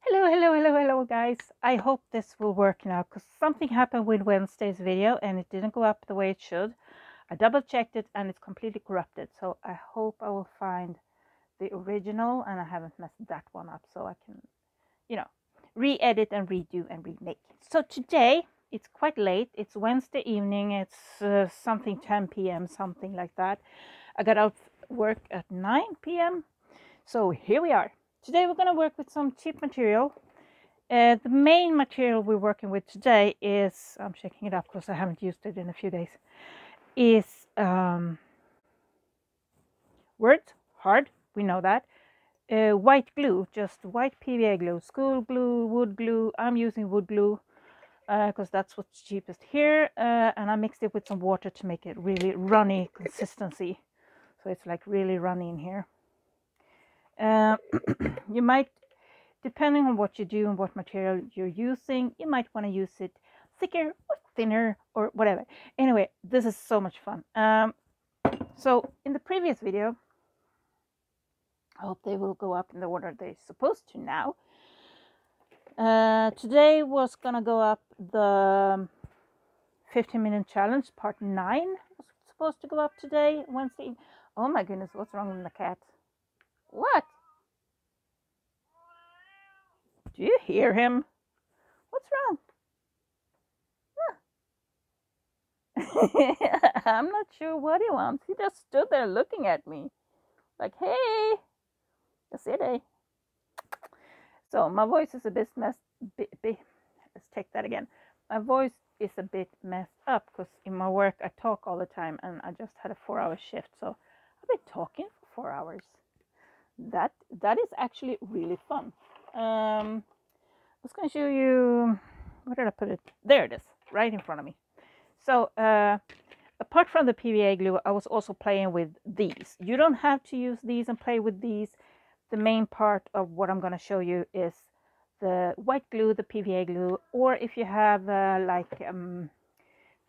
Hello, guys. I hope this will work now because something happened with Wednesday's video and it didn't go up the way it should. I double checked it and it's completely corrupted. So I hope I will find the original and I haven't messed that one up so I can, re-edit and redo and remake. So today it's quite late. It's Wednesday evening. It's something 10 p.m., something like that. I got out work at 9 p.m. So here we are. Today we're going to work with some cheap material. The main material we're working with today is, I'm checking it up because I haven't used it in a few days, is words, hard, we know that. White glue, just white PVA glue, school glue, wood glue. I'm using wood glue because that's what's cheapest here. And I mixed it with some water to make it really runny consistency. So it's like really runny in here. You might, depending on what you do and what material you're using, you might want to use it thicker or thinner or whatever. Anyway, this is so much fun. So in the previous video, I hope they will go up in the order they're supposed to now. Today was gonna go up the 15-minute challenge, part 9 was supposed to go up today, Wednesday. Oh my goodness, what's wrong with the cat? What? Do you hear him? What's wrong? I'm not sure what he wants. He just stood there looking at me like, hey, yes, it. So my voice is a bit messed. Let's take that again. My voice is a bit messed up because in my work I talk all the time, and I just had a 4-hour shift, so I've been talking for 4 hours. That is actually really fun. I was going to show you. Where did I put it? There it is, right in front of me. So apart from the PVA glue, I was also playing with these. You don't have to use these and play with these. The main part of what I'm going to show you is the white glue, the PVA glue, or if you have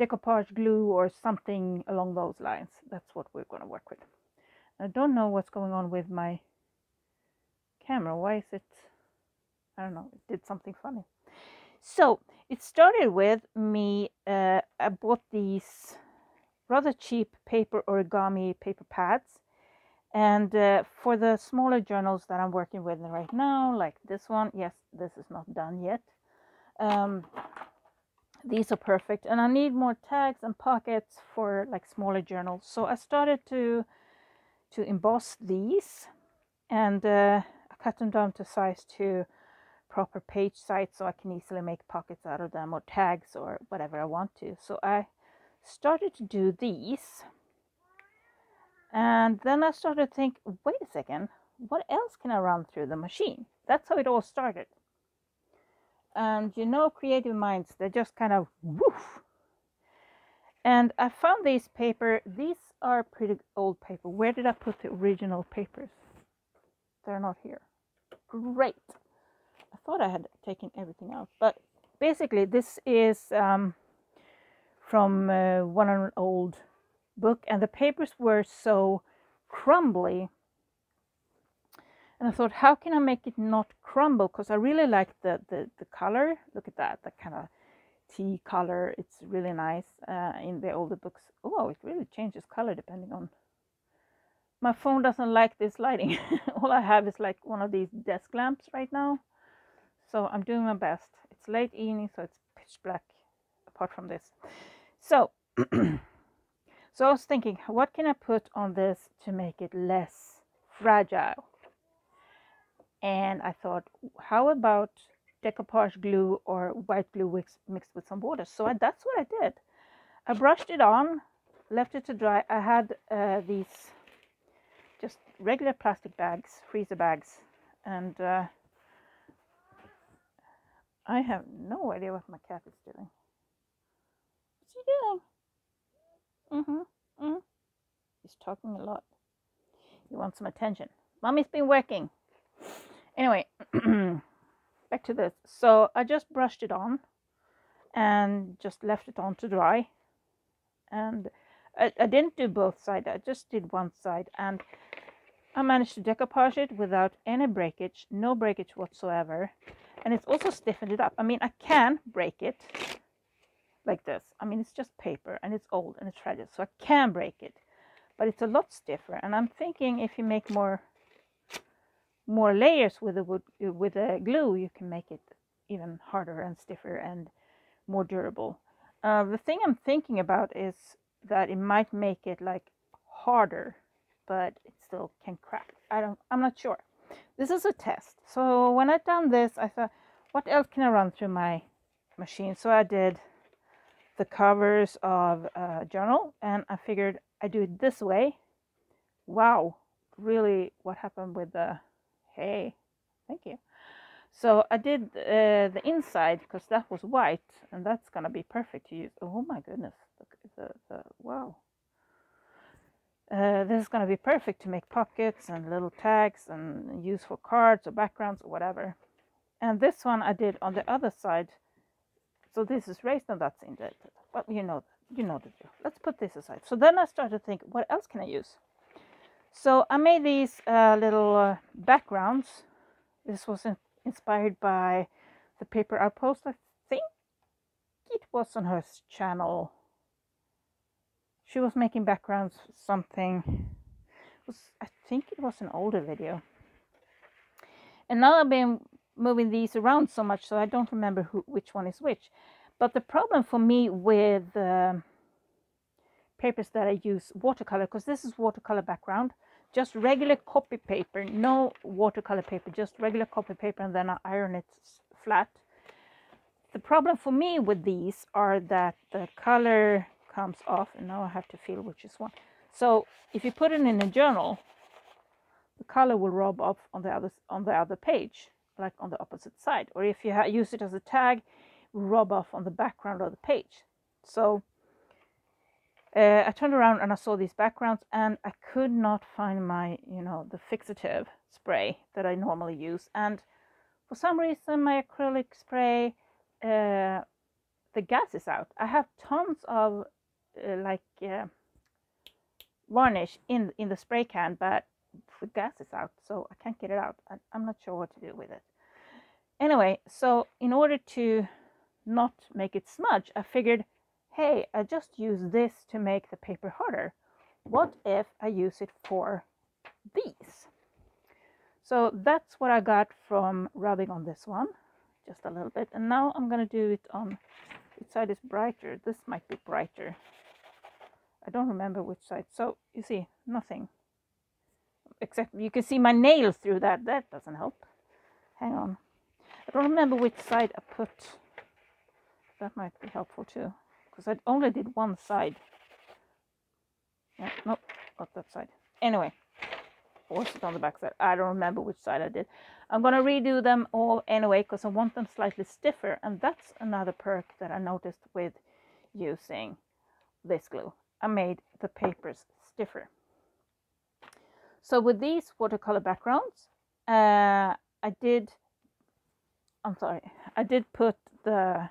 decoupage glue or something along those lines. That's what we're going to work with. I don't know what's going on with my camera. Why is it? I don't know. It did something funny. So it started with me. I bought these rather cheap paper origami paper pads. And for the smaller journals that I'm working with right now, like this one, yes, this is not done yet. These are perfect. And I need more tags and pockets for like smaller journals. So I started to emboss these, and I cut them down to size 2 proper page size so I can easily make pockets out of them or tags or whatever I want to. So I started to do these. And then I started to think, wait a second, what else can I run through the machine? That's how it all started. And creative minds, they just kind of woof. And I found these paper. These are pretty old paper. Where did I put the original papers? They're not here. Great. I thought I had taken everything out. But basically, this is from one old book, and the papers were so crumbly, and I thought, how can I make it not crumble? Because I really like the color. Look at that, kind of tea color. It's really nice in the older books. Oh, it really changes color depending on. My phone doesn't like this lighting. All I have is like one of these desk lamps right now, so I'm doing my best. It's late evening, so it's pitch black apart from this. So so I was thinking, what can I put on this to make it less fragile? And I thought, how about decoupage glue or white glue mixed with some water? So that's what I did. I brushed it on, left it to dry. I had these just regular plastic bags, freezer bags, and I have no idea what my cat is doing. What's he doing? He's talking a lot. He wants some attention. Mommy's been working. Anyway, back to this. So I just brushed it on and just left it on to dry. And I didn't do both sides. I just did one side. And I managed to decoupage it without any breakage, no breakage whatsoever. And it's also stiffened it up. I mean, I can break it like this. I mean, it's just paper and it's old and it's fragile, so I can break it, but it's a lot stiffer. And I'm thinking if you make more layers with the wood, with the glue, you can make it even harder and stiffer and more durable. The thing I'm thinking about is that it might make it like harder, but it still can crack. I'm not sure. This is a test. So when I done this, I thought, what else can I run through my machine? So I did the covers of a journal, and I figured I do it this way. Wow, really, what happened with the, hey, thank you. So I did the inside because that was white, and that's gonna be perfect to use. Oh my goodness, the wow. This is gonna be perfect to make pockets and little tags and use for cards or backgrounds or whatever. And this one I did on the other side. So this is raised and that's indented. Well, you know the drill. Let's put this aside. So then I started to think, what else can I use? So I made these little backgrounds. This was inspired by the paper outpost. I think it was on her channel. She was making backgrounds for something. I think it was an older video. And now I've been moving these around so much, so I don't remember which one is which. But the problem for me with papers that I use watercolor, because this is watercolor background, just regular copy paper, no watercolor paper, just regular copy paper, and then I iron it flat. The problem for me with these are that the color comes off, and now I have to feel which is one. So if you put it in a journal, the color will rub off on the other page, like on the opposite side. Or if you use it as a tag, rub off on the background of the page. So I turned around and I saw these backgrounds, and I could not find my, the fixative spray that I normally use. And for some reason, my acrylic spray, the gas is out. I have tons of varnish in the spray can, but the gas is out, so I can't get it out. I'm not sure what to do with it. Anyway, so in order to not make it smudge, I figured, hey, I just use this to make the paper harder. What if I use it for these? So that's what I got from rubbing on this one, just a little bit. And now I'm going to do it on which side is brighter. This might be brighter. I don't remember which side. So you see, nothing. Except you can see my nails through that. That doesn't help. Hang on. I don't remember which side I put. That might be helpful too, because I only did one side. Yeah, nope, not that side. Anyway, or was it on the back side? I don't remember which side I did. I'm going to redo them all anyway, because I want them slightly stiffer. And that's another perk that I noticed with using this glue. I made the papers stiffer. So with these watercolor backgrounds, I did put the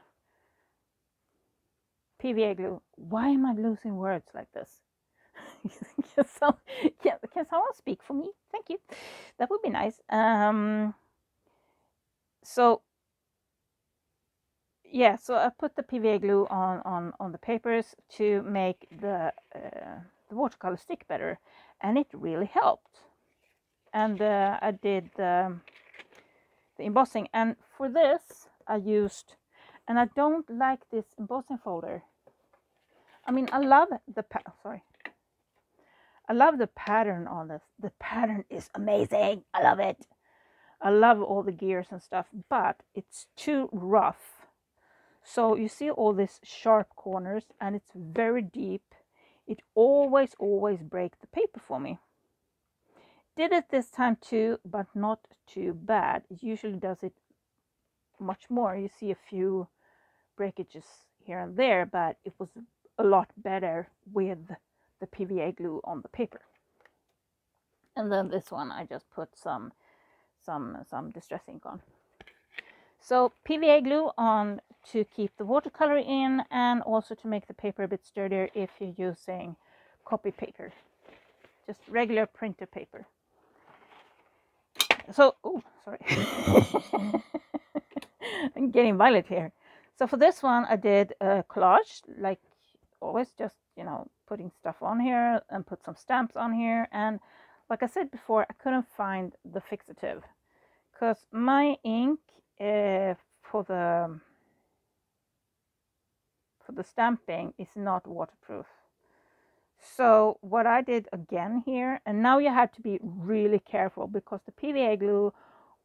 PVA glue. Why am I losing words like this? Can someone speak for me? Thank you. That would be nice. So yeah, so I put the PVA glue on the papers to make the watercolor stick better, and it really helped. And I did the embossing, and for this I used, and I don't like this embossing folder. I mean, I love the pattern on this. The pattern is amazing. I love it. I love all the gears and stuff, but it's too rough. So you see all these sharp corners, and it's very deep. It always breaks the paper for me. Did it this time too, but not too bad. It usually does it much more. You see a few breakages here and there, but it was a lot better with the PVA glue on the paper. And then this one I just put some distress ink on. So PVA glue on to keep the watercolor in, and also to make the paper a bit sturdier if you're using copy paper, just regular printer paper. So, oh, sorry. I'm getting violent here. So for this one, I did a collage, like always, just, you know, putting stuff on here and put some stamps on here. And like I said before, I couldn't find the fixative because my ink for the stamping is not waterproof. So what I did again here, and now you have to be really careful because the PVA glue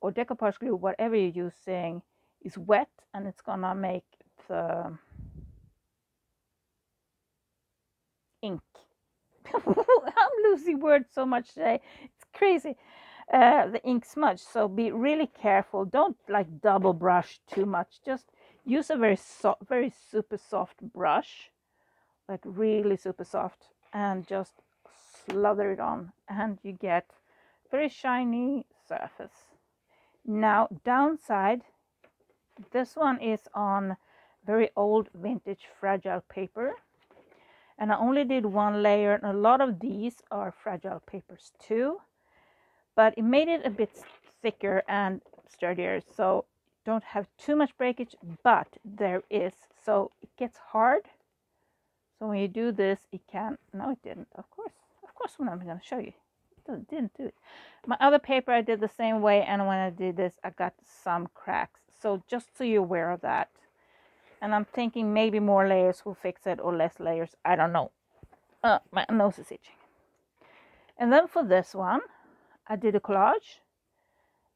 or decoupage glue, whatever you're using, is wet and it's gonna make the ink. I'm losing words so much today. It's crazy. The ink smudge. So be really careful. Don't like double brush too much. Just use a very super soft brush, like really super soft, and just slather it on, and you get very shiny surface. Now downside, this one is on very old vintage fragile paper, and I only did one layer, and a lot of these are fragile papers too, but it made it a bit thicker and sturdier, so don't have too much breakage, but there is, so it gets hard. So when you do this, it can, no it didn't, of course when I'm going to show you, it didn't do it. My other paper I did the same way, and when I did this I got some cracks, so just so you're aware of that. And I'm thinking maybe more layers will fix it, or less layers, I don't know. My nose is itching. And then for this one I did a collage,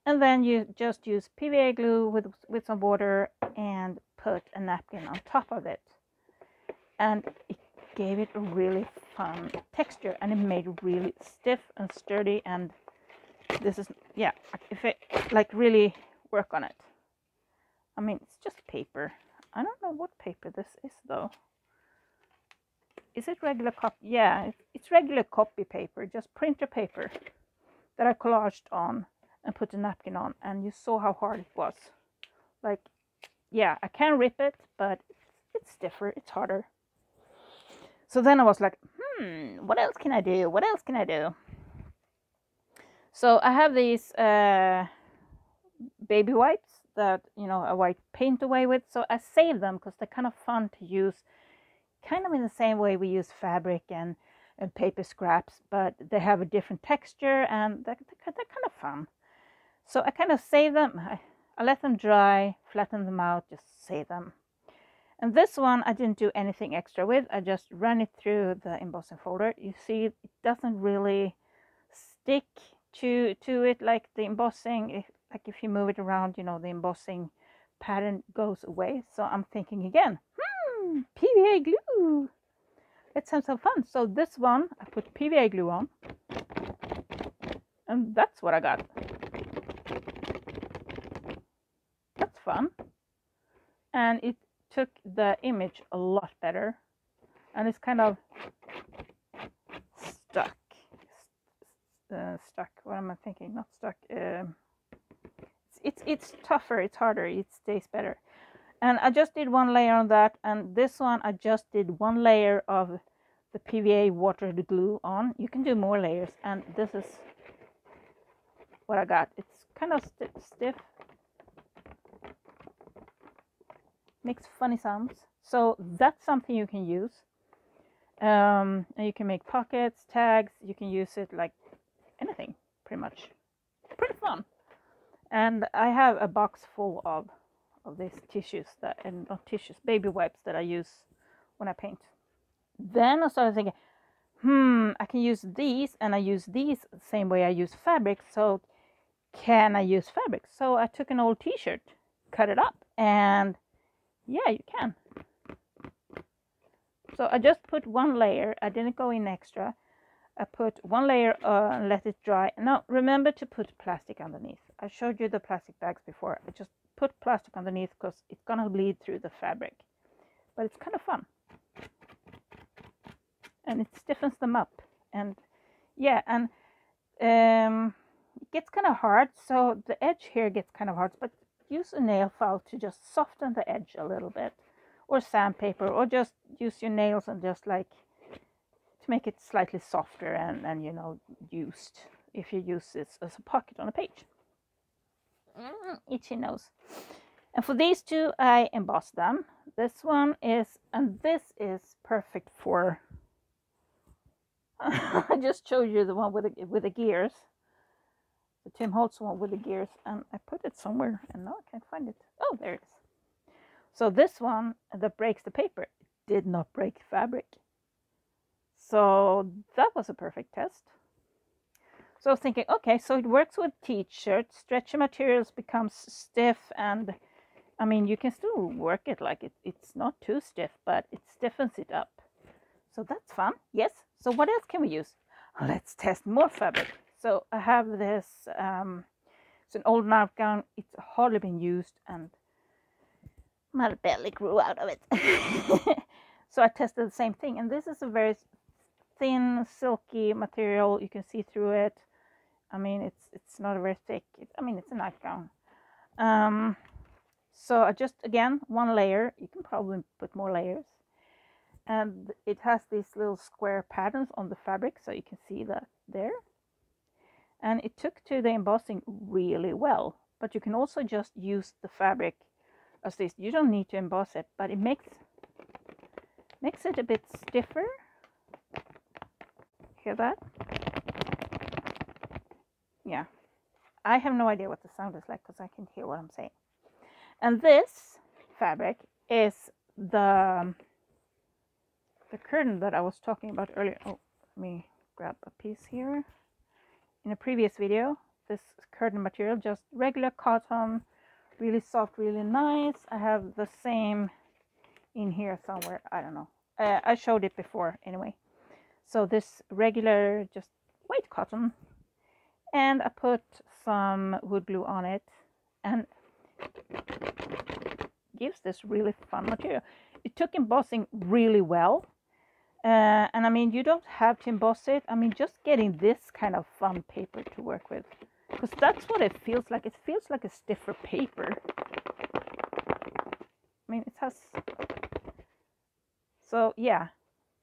and then you just use PVA glue with some water and put a napkin on top of it, and it gave it a really fun texture, and it made it really stiff and sturdy. And this is, yeah, if it like really work on it, I mean, it's just paper. I don't know what paper this is though. Is it regular copy? Yeah, it's regular copy paper, just printer paper that I collaged on and put a napkin on, and you saw how hard it was. Like, yeah, I can rip it, but it's stiffer, it's harder. So then I was like, what else can I do? What else can I do? So I have these baby wipes that, you know, I wipe paint away with. So I save them because they're kind of fun to use, kind of in the same way we use fabric and paper scraps, but they have a different texture, and they're kind of fun. So I kind of save them. I let them dry, flatten them out, just save them. And this one I didn't do anything extra with. I just ran it through the embossing folder. You see, it doesn't really stick to it like the embossing. Like if you move it around, you know, the embossing pattern goes away. So I'm thinking again, PVA glue. Let's have some fun. So this one I put PVA glue on, and that's what I got. That's fun, and it took the image a lot better, and it's kind of stuck. What am I thinking? Not stuck. It's tougher. It's harder. It stays better. And I just did one layer on that, and this one I just did one layer of the PVA watered glue on. You can do more layers, and this is what I got. It's kind of stiff. Makes funny sounds. So that's something you can use. And you can make pockets, tags. You can use it like anything, pretty much. Pretty fun. And I have a box full of these tissues and not tissues, baby wipes that I use when I paint. Then I started thinking, I can use these, and I use these the same way I use fabric. So can I use fabric? So I took an old t-shirt, cut it up, and yeah, you can. So I just put one layer. I didn't go in extra. I put one layer and let it dry. Now remember to put plastic underneath. I showed you the plastic bags before. I just put plastic underneath because it's gonna bleed through the fabric. But it's kind of fun. And it stiffens them up. And yeah, and it gets kind of hard. So the edge here gets kind of hard, but use a nail file to just soften the edge a little bit, or sandpaper, or just use your nails and just like to make it slightly softer and you know, used if you use this as a pocket on a page. Itchy nose. And for these two, I embossed them. This one is, and this is perfect for, I just showed you the one with the gears. The Tim Holtz one with the gears, and I put it somewhere, and now I can't find it. Oh, there it is. So this one that breaks the paper did not break fabric. So that was a perfect test. So I was thinking, okay, so it works with t-shirts. Stretchy materials becomes stiff, and I mean, you can still work it like it's not too stiff, but it stiffens it up. So that's fun. Yes. So what else can we use? Let's test more fabric. So I have this, it's an old nightgown. It's hardly been used, and my belly grew out of it. So I tested the same thing, and this is a very thin, silky material. You can see through it. I mean, it's not a very thick. I mean, it's a nightgown. So I just, again, one layer. You can probably put more layers. And it has these little square patterns on the fabric, so you can see that there. And it took to the embossing really well. But you can also just use the fabric as this. You don't need to emboss it, but it makes it a bit stiffer. Hear that? Yeah. I have no idea what the sound is like because I can't hear what I'm saying. And this fabric is the curtain that I was talking about earlier. Oh, let me grab a piece here. In a previous video, this curtain material, just regular cotton, really soft, really nice. I have the same in here somewhere. I don't know. I showed it before anyway. So this regular, just white cotton, and I put some wood glue on it, and gives this really fun material. It took embossing really well. And I mean, you don't have to emboss it. I mean, just getting this kind of fun paper to work with, because that's what it feels like. It feels like a stiffer paper. I mean, it has, so yeah,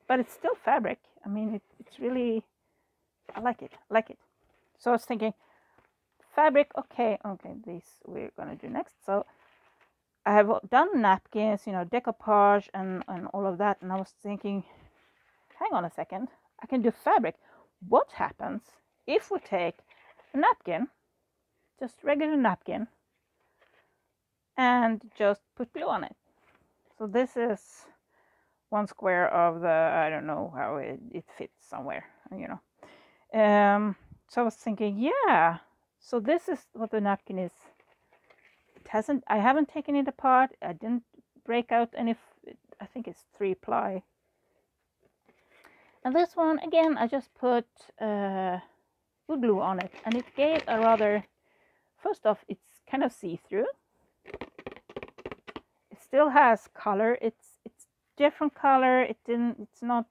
but it's still fabric. I mean, it's really, I like it. So I was thinking, fabric, okay, these we're gonna do next. So I have done napkins, you know, decoupage and all of that, and I was thinking, hang on a second, I can do fabric. What happens if we take a napkin, just regular napkin, and just put glue on it? So this is one square of the, I don't know how it fits somewhere, you know. So I was thinking, yeah, so this is what the napkin is. I haven't taken it apart. I didn't break out any, I think it's 3-ply. And this one, again, I just put wood glue on it, and it gave a rather, first off, it's kind of see-through. It still has color. It's different color. It's not,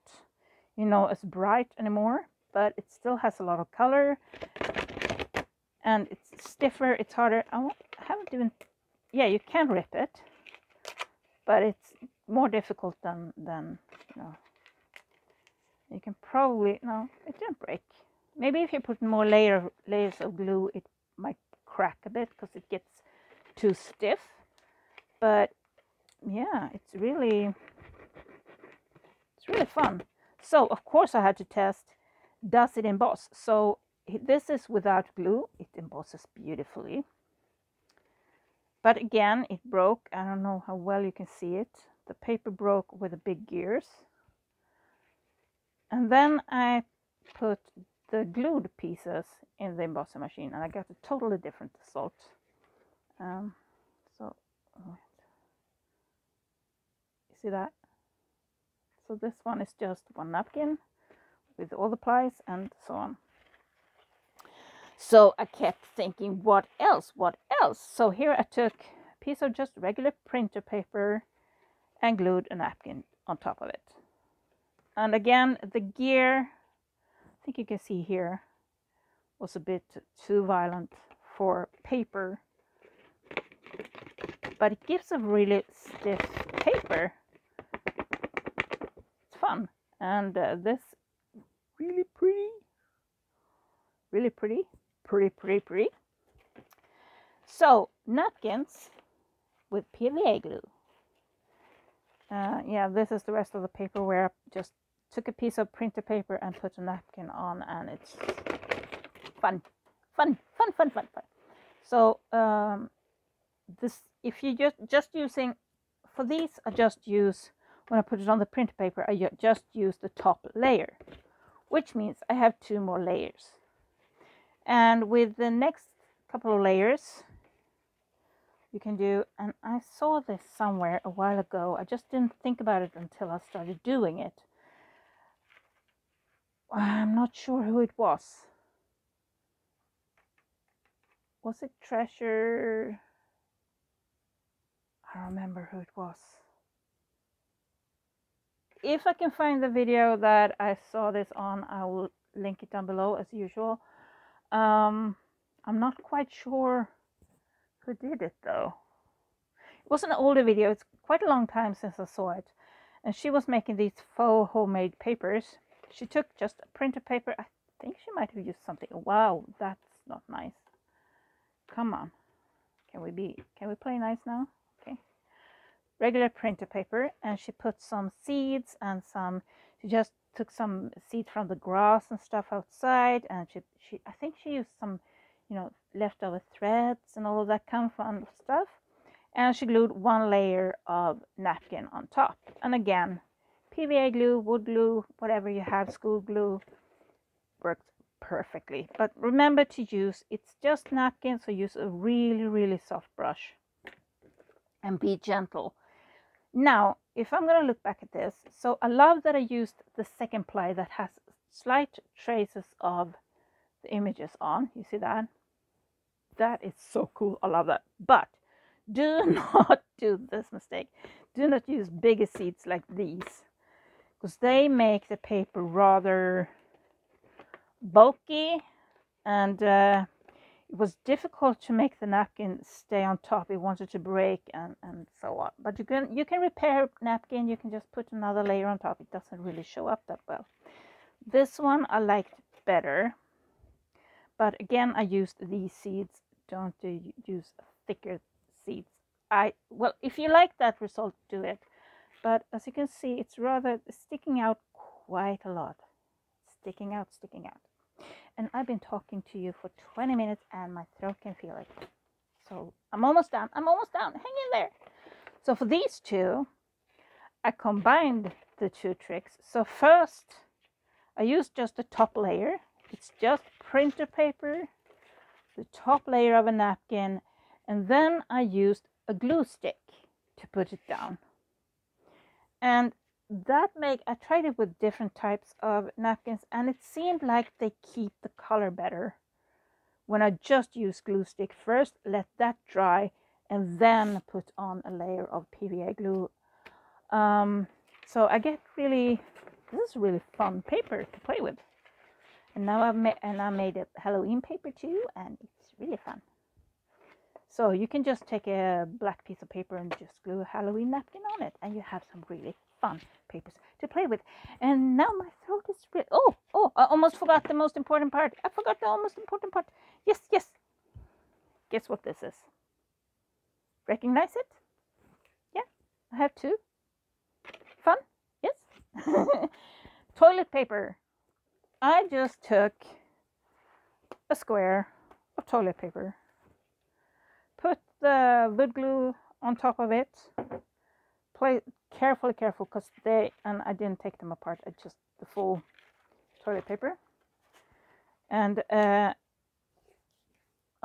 you know, as bright anymore, but it still has a lot of color, and it's stiffer. It's harder. I haven't even, yeah, you can rip it, but it's more difficult than you know. You can probably, no, it didn't break. Maybe if you put more layers of glue, it might crack a bit because it gets too stiff. But yeah, it's really fun. So of course I had to test, does it emboss? So this is without glue. It embosses beautifully. But again, it broke. I don't know how well you can see it. The paper broke with the big gears. And then I put the glued pieces in the embossing machine, and I got a totally different result. So you see that? So this one is just one napkin with all the plies and so on. So I kept thinking, what else? What else? So here I took a piece of just regular printer paper and glued a napkin on top of it. And again, the gear, I think you can see here, was a bit too violent for paper. But it gives a really stiff paper. It's fun. And this, really pretty. Really pretty. Pretty. So, napkins. with PVA glue. Yeah, this is the rest of the paper where I just took a piece of printer paper and put a napkin on, and it's fun. So this, if you just using, for these I just use, when I put it on the printer paper, I just use the top layer, which means I have 2 more layers. And with the next couple of layers, you can do, and I saw this somewhere a while ago, I just didn't think about it until I started doing it. I'm not sure who it was. Was it Treasure? I don't remember who it was. If I can find the video that I saw this on, I will link it down below as usual. I'm not quite sure who did it though. It was an older video. It's quite a long time since I saw it. And she was making these faux homemade papers. She took just a printer paper. I think she might have used something. Wow, that's not nice. Come on. Can we play nice now? Okay. Regular printer paper, and she put some seeds and she just took some seeds from the grass and stuff outside, and I think she used some, leftover threads and all of that kind of fun stuff. And she glued 1 layer of napkin on top. And again, PVA glue, wood glue, whatever you have, school glue, works perfectly. But remember to use, it's just napkin, so use a really, really soft brush. And be gentle. Now, if I'm going to look back at this, so I love that I used the second ply that has slight traces of the images on. You see that? That is so cool. I love that. But do not do this mistake. Do not use bigger seeds like these, because they make the paper rather bulky, and it was difficult to make the napkin stay on top. It wanted to break and so on. But you can repair napkin. You can just put another layer on top. It doesn't really show up that well. This one I liked better, but again I used these seeds. Don't use thicker seeds. Well, if you like that result, do it. But as you can see, it's rather sticking out quite a lot. Sticking out. And I've been talking to you for 20 minutes and my throat can feel it. So I'm almost done. Hang in there. So for these two, I combined the 2 tricks. So first, I used just the top layer. It's just printer paper, the top layer of a napkin, and then I used a glue stick to put it down. And that I tried it with different types of napkins, and it seemed like they keep the color better when I just use glue stick first, let that dry, and then put on a layer of PVA glue. So I get this is really fun paper to play with. And now I made a Halloween paper too, and it's really fun. So you can just take a black piece of paper and just glue a Halloween napkin on it, and you have some really fun papers to play with. And now my throat is really... Oh, I almost forgot the most important part. Yes. Guess what this is? Recognize it? Yeah, I have 2. Fun? Yes. Toilet paper. I just took a square of toilet paper, put the wood glue on top of it, play careful, because and I didn't take them apart, I just the full toilet paper. And I'm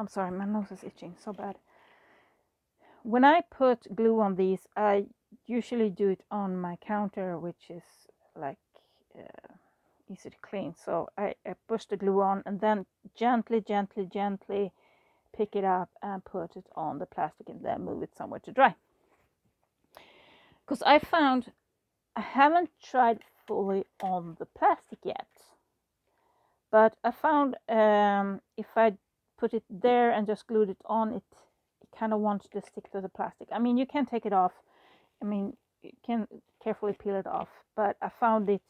sorry, my nose is itching so bad. When I put glue on these, I usually do it on my counter, which is like easy to clean. So I push the glue on and then gently pick it up and put it on the plastic, and then move it somewhere to dry. Because I found I haven't tried fully on the plastic yet, but I found if I put it there and just glued it on, it kind of wants to stick to the plastic. I mean, you can take it off. I mean, you can carefully peel it off, but I found it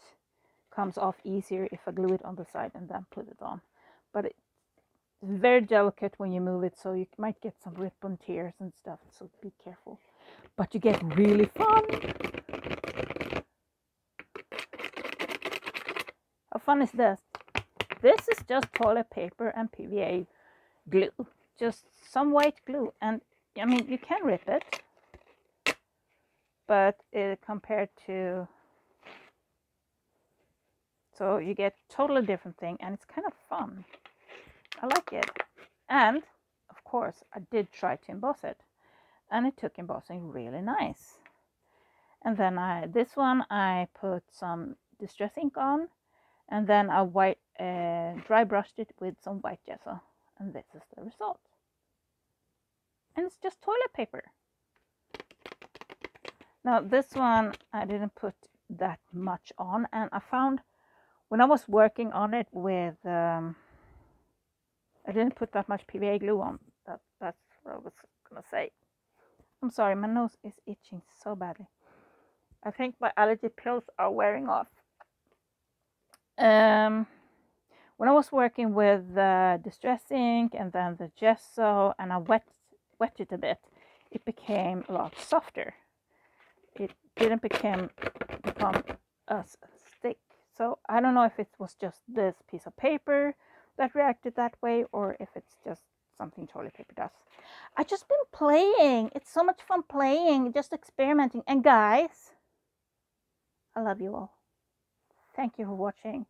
comes off easier if I glue it on the side and then put it on. But It's very delicate when you move it, so you might get some ribbon tears and stuff, so be careful. But you get really fun. How fun is this? This is just toilet paper and PVA glue. Just some white glue. And I mean, you can rip it, but compared to, so you get totally different thing, and it's kind of fun. I like it. And of course I did try to emboss it, and it took embossing really nice. And then this one I put some distress ink on, and then I dry brushed it with some white gesso, and this is the result. And it's just toilet paper. Now this one I didn't put that much on, and I found when I was working on it with I didn't put that much PVA glue on. That's what I was gonna say. I'm sorry, my nose is itching so badly. I think my allergy pills are wearing off. When I was working with the distress ink and then the gesso, and I wet it a bit, it became a lot softer. It didn't become as thick. So I don't know if it was just this piece of paper that reacted that way, or if it's just something toilet paper does. I just been playing. It's so much fun playing, just experimenting. And guys, I love you all. Thank you for watching.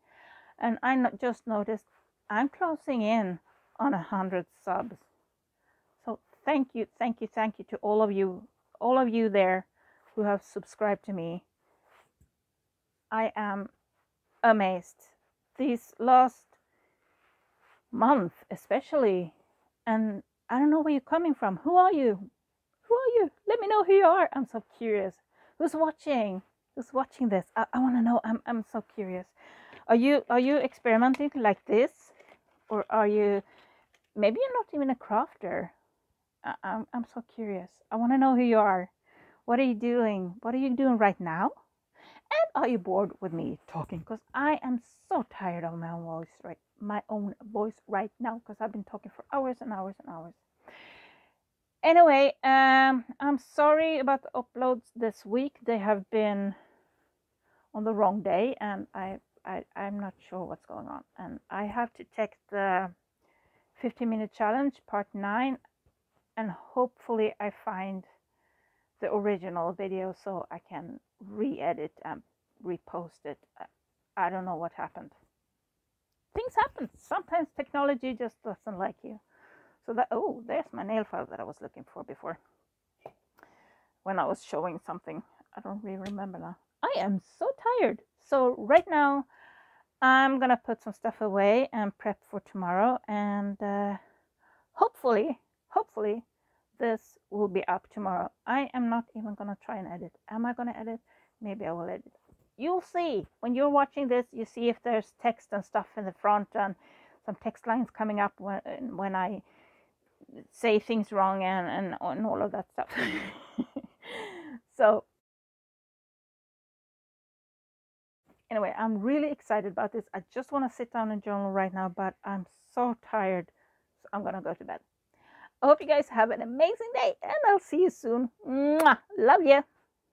And I just noticed I'm closing in on 100 subs. So thank you to all of you there who have subscribed to me. I am amazed. These last month especially, and I don't know where you're coming from. Who are you? Let me know who you are. I'm so curious. Who's watching this? I want to know. I'm so curious. Are you experimenting like this, or are you, maybe you're not even a crafter? I'm so curious. I want to know who you are. What are you doing right now? And are you bored with me talking? Because I am so tired of my own voice right now, because I've been talking for hours and hours and hours. Anyway, I'm sorry about the uploads this week. They have been on the wrong day, and I'm not sure what's going on. And I have to check the 15-minute challenge part 9, and hopefully I find the original video so I can re-edit and repost it. I don't know what happened. Things happen. Sometimes technology just doesn't like you. So that, oh, there's my nail file that I was looking for before, when I was showing something. I don't really remember now. I am so tired. So right now I'm gonna put some stuff away and prep for tomorrow, and hopefully this will be up tomorrow. I am not even gonna try and edit. Am I gonna edit? Maybe I will edit. You'll see when you're watching this. You see if there's text and stuff in the front, and some text lines coming up when I say things wrong and all of that stuff. So anyway, I'm really excited about this. I just want to sit down and journal right now, but I'm so tired, so I'm gonna go to bed. I hope you guys have an amazing day, and I'll see you soon. Mwah! Love you.